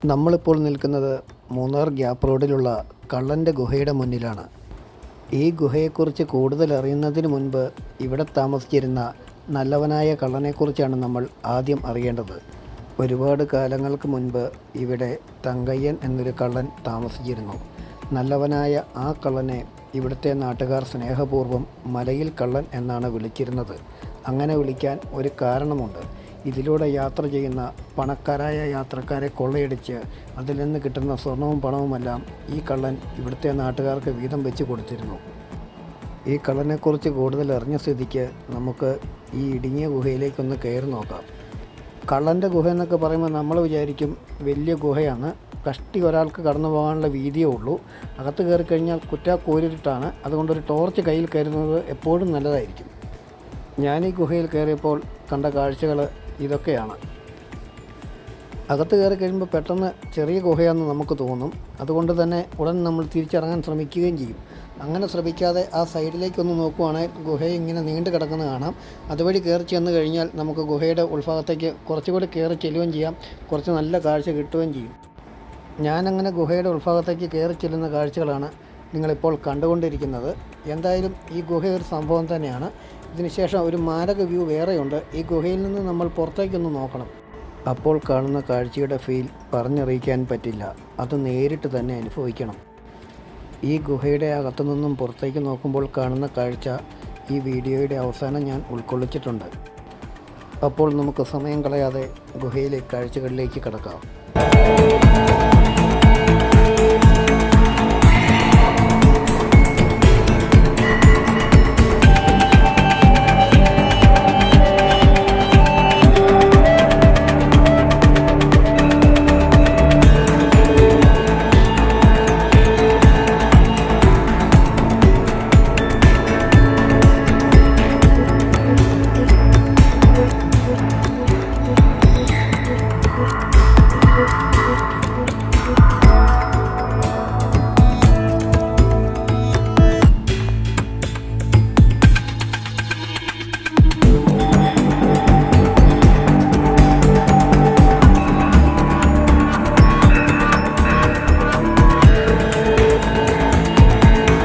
നമ്മളിപ്പോൾ നിൽക്കുന്നത് മൂന്നാർ ഗ്യാപ്പ് റോഡിലുള്ള കള്ളൻ്റെ ഗുഹയുടെ മുന്നിലാണ്. ഈ ഗുഹയെക്കുറിച്ച് കൂടുതൽ അറിയുന്നതിന് മുൻപ് ഇവിടെ താമസിച്ചിരുന്ന നല്ലവനായ കള്ളനെക്കുറിച്ചാണ് നമ്മൾ ആദ്യം അറിയേണ്ടത്. ഒരുപാട് കാലങ്ങൾക്ക് മുൻപ് ഇവിടെ തങ്കയ്യൻ എന്നൊരു കള്ളൻ താമസിച്ചിരുന്നു. നല്ലവനായ ആ കള്ളനെ ഇവിടുത്തെ നാട്ടുകാർ സ്നേഹപൂർവ്വം മലയിൽ കള്ളൻ എന്നാണ് വിളിച്ചിരുന്നത്. അങ്ങനെ വിളിക്കാൻ ഒരു കാരണമുണ്ട്. ഇതിലൂടെ യാത്ര ചെയ്യുന്ന പണക്കാരായ യാത്രക്കാരെ കൊള്ളയടിച്ച് അതിൽ നിന്ന് കിട്ടുന്ന സ്വർണവും പണവുമെല്ലാം ഈ കള്ളൻ ഇവിടുത്തെ നാട്ടുകാർക്ക് വീതം വെച്ച് കൊടുത്തിരുന്നു. ഈ കള്ളനെക്കുറിച്ച് കൂടുതൽ അറിഞ്ഞ സ്ഥിതിക്ക് നമുക്ക് ഈ ഇടുങ്ങിയ ഗുഹയിലേക്കൊന്ന് കയറി നോക്കാം. കള്ളൻ്റെ ഗുഹ എന്നൊക്കെ പറയുമ്പോൾ നമ്മൾ വിചാരിക്കും വലിയ ഗുഹയാണ്, കഷ്ടി ഒരാൾക്ക് കടന്നു പോകാനുള്ള വീതിയേ ഉള്ളൂ. അകത്ത് കയറി കഴിഞ്ഞാൽ കൂരിട്ടാണ്. അതുകൊണ്ടൊരു ടോർച്ച് കയ്യിൽ കരുതുന്നത് എപ്പോഴും നല്ലതായിരിക്കും. ഞാൻ ഈ ഗുഹയിൽ കയറിയപ്പോൾ കണ്ട കാഴ്ചകൾ ഇതൊക്കെയാണ്. അകത്ത് കയറി കഴിയുമ്പോൾ പെട്ടെന്ന് ചെറിയ ഗുഹയാണെന്ന് നമുക്ക് തോന്നും. അതുകൊണ്ട് തന്നെ ഉടൻ നമ്മൾ തിരിച്ചിറങ്ങാൻ ശ്രമിക്കുകയും ചെയ്യും. അങ്ങനെ ശ്രമിക്കാതെ ആ സൈഡിലേക്കൊന്ന് നോക്കുവാണെങ്കിൽ ഗുഹ ഇങ്ങനെ നീണ്ടു കിടക്കുന്നത് കാണാം. അതുവഴി കയറി ചെന്ന് കഴിഞ്ഞാൽ നമുക്ക് ഗുഹയുടെ ഉൾഭാഗത്തേക്ക് കുറച്ചുകൂടി കയറി ചെല്ലുകയും ചെയ്യാം. കുറച്ച് നല്ല കാഴ്ച കിട്ടുകയും ചെയ്യും. ഞാനങ്ങനെ ഗുഹയുടെ ഉൾഭാഗത്തേക്ക് കയറി ചെല്ലുന്ന കാഴ്ചകളാണ് നിങ്ങളിപ്പോൾ കണ്ടുകൊണ്ടിരിക്കുന്നത്. എന്തായാലും ഈ ഗുഹ ഒരു സംഭവം തന്നെയാണ്. ഇതിനുശേഷം ഒരു മാരക വ്യൂ വേറെയുണ്ട്. ഈ ഗുഹയിൽ നിന്ന് നമ്മൾ പുറത്തേക്കൊന്ന് നോക്കണം. അപ്പോൾ കാണുന്ന കാഴ്ചയുടെ ഫീൽ പറഞ്ഞറിയിക്കാൻ പറ്റില്ല. അത് നേരിട്ട് തന്നെ അനുഭവിക്കണം. ഈ ഗുഹയുടെ അകത്തു നിന്നും പുറത്തേക്ക് നോക്കുമ്പോൾ കാണുന്ന കാഴ്ച ഈ വീഡിയോയുടെ അവസാനം ഞാൻ ഉൾക്കൊള്ളിച്ചിട്ടുണ്ട്. അപ്പോൾ നമുക്ക് സമയം കളയാതെ ഗുഹയിലെ കാഴ്ചകളിലേക്ക് കടക്കാം.